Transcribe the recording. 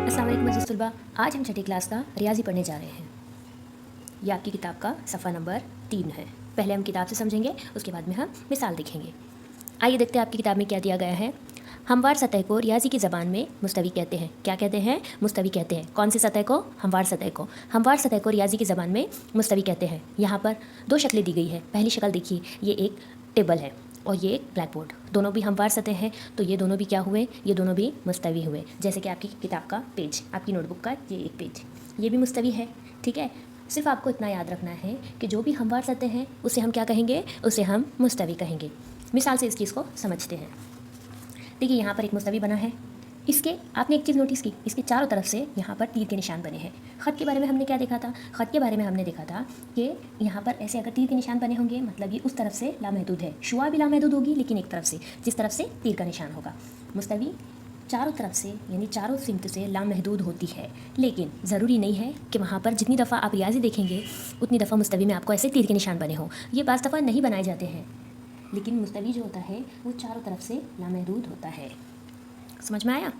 अस्सलाम वालेकुम अज़ीज़ तलबा, आज हम छठी क्लास का रियाजी पढ़ने जा रहे हैं। ये आपकी किताब का सफ़ा नंबर 3 है। पहले हम किताब से समझेंगे, उसके बाद में हम मिसाल देखेंगे। आइए देखते हैं आपकी किताब में क्या दिया गया है। हमवार सतह को रियाजी की ज़बान में मुस्तवी कहते हैं। क्या कहते हैं? मुस्तवी कहते हैं। कौन सी सतह को? हमवार सतह को। हमवार सतह को रियाजी की ज़बान में मुस्तवी कहते हैं। यहाँ पर दो शक्लें दी गई है। पहली शक्ल देखिए, ये एक टेबल है और ये एक ब्लैक बोर्ड। दोनों भी हमवार सतह हैं, तो ये दोनों भी क्या हुए? ये दोनों भी मुस्तवी हुए। जैसे कि आपकी किताब का पेज, आपकी नोटबुक का ये एक पेज, ये भी मुस्तवी है। ठीक है, सिर्फ आपको इतना याद रखना है कि जो भी हमवार सतह हैं उसे हम क्या कहेंगे? उसे हम मुस्तवी कहेंगे। मिसाल से इस चीज़ को समझते हैं। देखिए, यहाँ पर एक मुस्तवी बना है। इसके आपने एक चीज़ नोटिस की, इसके चारों तरफ से यहाँ पर तीर के निशान बने हैं। ख़त के बारे में हमने क्या देखा था? ख़त के बारे में हमने देखा था कि यहाँ पर ऐसे अगर तीर के निशान बने होंगे, मतलब ये उस तरफ से लामहदूद है। शुआ भी लामहदूद होगी, लेकिन एक तरफ से, जिस तरफ से तीर का निशान होगा। मुस्तवी चारों तरफ से यानी चारों सिमत से लामहदूद होती है, लेकिन ज़रूरी नहीं है कि वहाँ पर जितनी दफ़ा आप रियाजी देखेंगे उतनी दफ़ा मुस्तवी में आपको ऐसे तीर के निशान बने हों। ये बाज़ दफ़ा नहीं बनाए जाते हैं, लेकिन मुस्तवी जो होता है वो चारों तरफ से लामहदूद होता है। समझ में आया?